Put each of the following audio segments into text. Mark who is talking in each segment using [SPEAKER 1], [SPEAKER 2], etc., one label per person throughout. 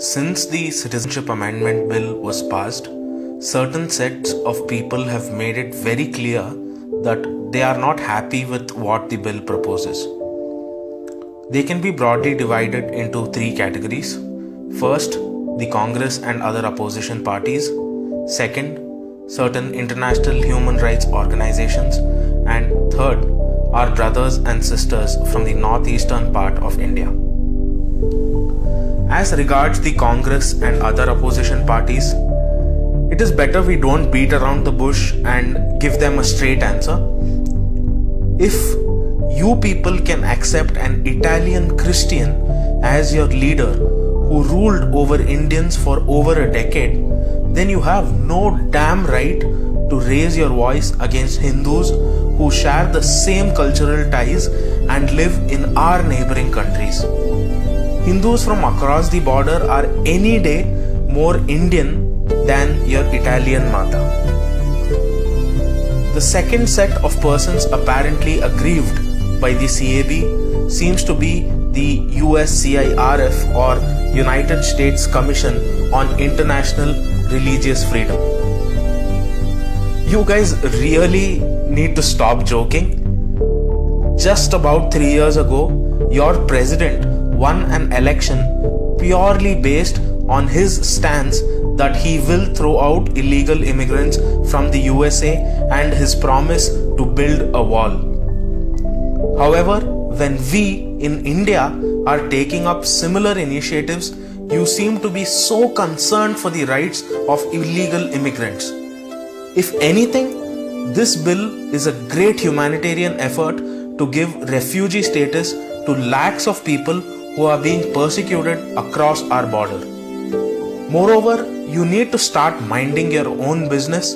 [SPEAKER 1] Since the Citizenship Amendment Bill was passed, certain sets of people have made it very clear that they are not happy with what the bill proposes. They can be broadly divided into three categories. First, the Congress and other opposition parties. Second, certain international human rights organizations. And third, our brothers and sisters from the northeastern part of India. As regards the Congress and other opposition parties, it is better we don't beat around the bush and give them a straight answer. If you people can accept an Italian Christian as your leader who ruled over Indians for over a decade, then you have no damn right to raise your voice against Hindus who share the same cultural ties and live in our neighboring countries. Hindus from across the border are any day more Indian than your Italian mata. The second set of persons apparently aggrieved by the CAB seems to be the USCIRF or United States Commission on International Religious Freedom. You guys really need to stop joking. Just about 3 years ago, your president won an election purely based on his stance that he will throw out illegal immigrants from the USA and his promise to build a wall. However, when we in India are taking up similar initiatives, you seem to be so concerned for the rights of illegal immigrants. If anything, this bill is a great humanitarian effort to give refugee status to lakhs of people who are being persecuted across our border. Moreover, you need to start minding your own business.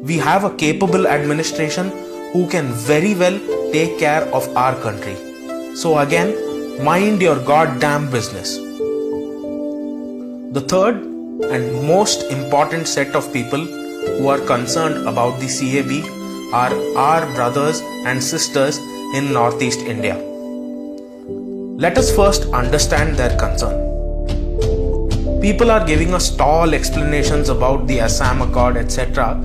[SPEAKER 1] We have a capable administration who can very well take care of our country. So again, mind your goddamn business. The third and most important set of people who are concerned about the CAB are our brothers and sisters in Northeast India. Let us first understand their concern. People are giving us tall explanations about the Assam Accord, etc.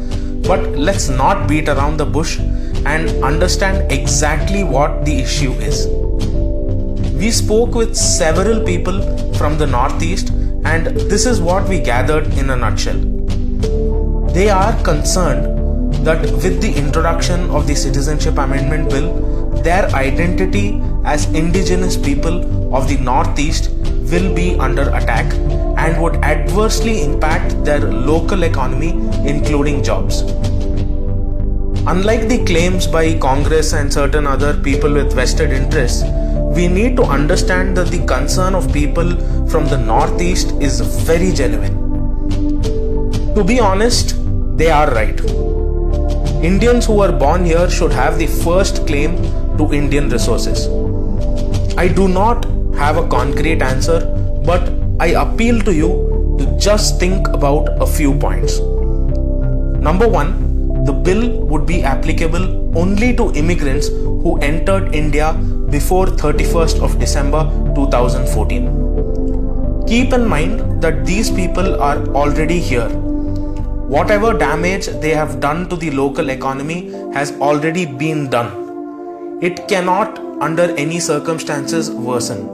[SPEAKER 1] But let's not beat around the bush and understand exactly what the issue is. We spoke with several people from the Northeast, and this is what we gathered in a nutshell. They are concerned that with the introduction of the Citizenship Amendment Bill, their identity as indigenous people of the Northeast will be under attack and would adversely impact their local economy, including jobs. Unlike the claims by Congress and certain other people with vested interests, we need to understand that the concern of people from the Northeast is very genuine. To be honest, they are right. Indians who are born here should have the first claim to Indian resources. I do not have a concrete answer, but I appeal to you to just think about a few points. Number one, the bill would be applicable only to immigrants who entered India before 31st of December 2014. Keep in mind that these people are already here. Whatever damage they have done to the local economy has already been done. It cannot, under any circumstances, worsen.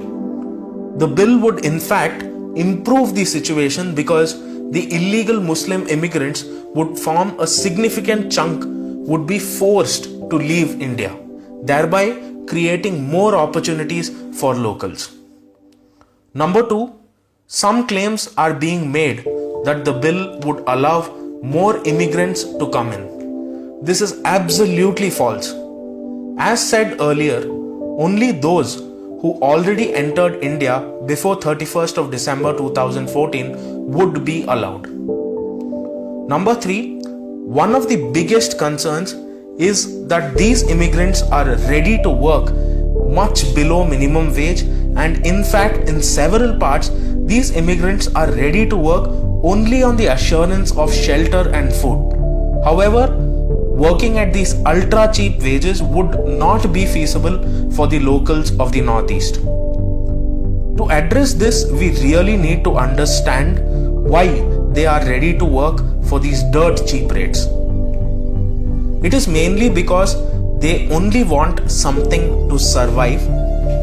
[SPEAKER 1] The bill would in fact improve the situation because the illegal Muslim immigrants would form a significant chunk would be forced to leave India, thereby creating more opportunities for locals. Number two, some claims are being made that the bill would allow more immigrants to come in. This is absolutely false. As said earlier, only those who already entered India before 31st of December 2014 would be allowed. Number three, one of the biggest concerns is that these immigrants are ready to work much below minimum wage, and in fact in several parts these immigrants are ready to work only on the assurance of shelter and food. However, working at these ultra cheap wages would not be feasible for the locals of the Northeast. To address this, we really need to understand why they are ready to work for these dirt cheap rates. It is mainly because they only want something to survive,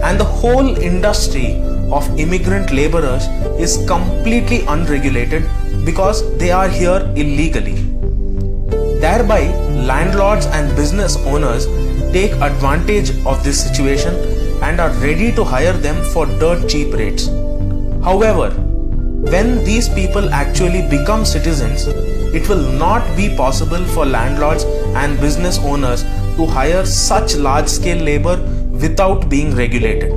[SPEAKER 1] and the whole industry of immigrant laborers is completely unregulated because they are here illegally. Thereby, landlords and business owners take advantage of this situation and are ready to hire them for dirt cheap rates. However, when these people actually become citizens, it will not be possible for landlords and business owners to hire such large scale labor without being regulated.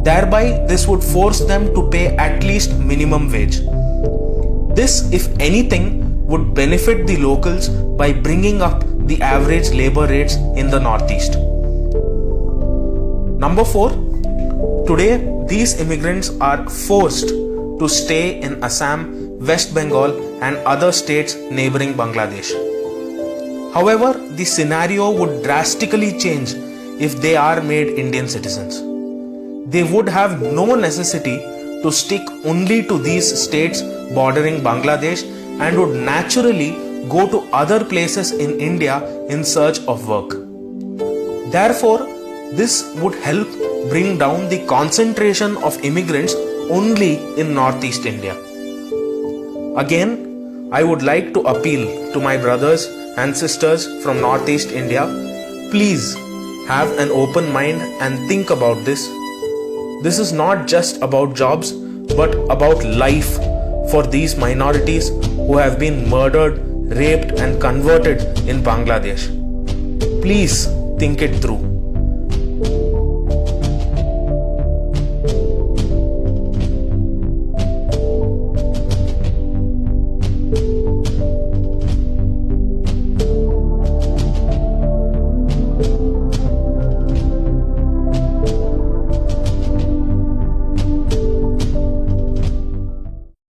[SPEAKER 1] Thereby, this would force them to pay at least minimum wage. This, if anything, would benefit the locals by bringing up the average labor rates in the Northeast. Number 4. Today, these immigrants are forced to stay in Assam, West Bengal and other states neighboring Bangladesh. However, the scenario would drastically change if they are made Indian citizens. They would have no necessity to stick only to these states bordering Bangladesh and would naturally go to other places in India in search of work. Therefore, this would help bring down the concentration of immigrants only in Northeast India. Again, I would like to appeal to my brothers and sisters from Northeast India, please have an open mind and think about this. This is not just about jobs, but about life for these minorities who have been murdered, raped and converted in Bangladesh. Please think it through.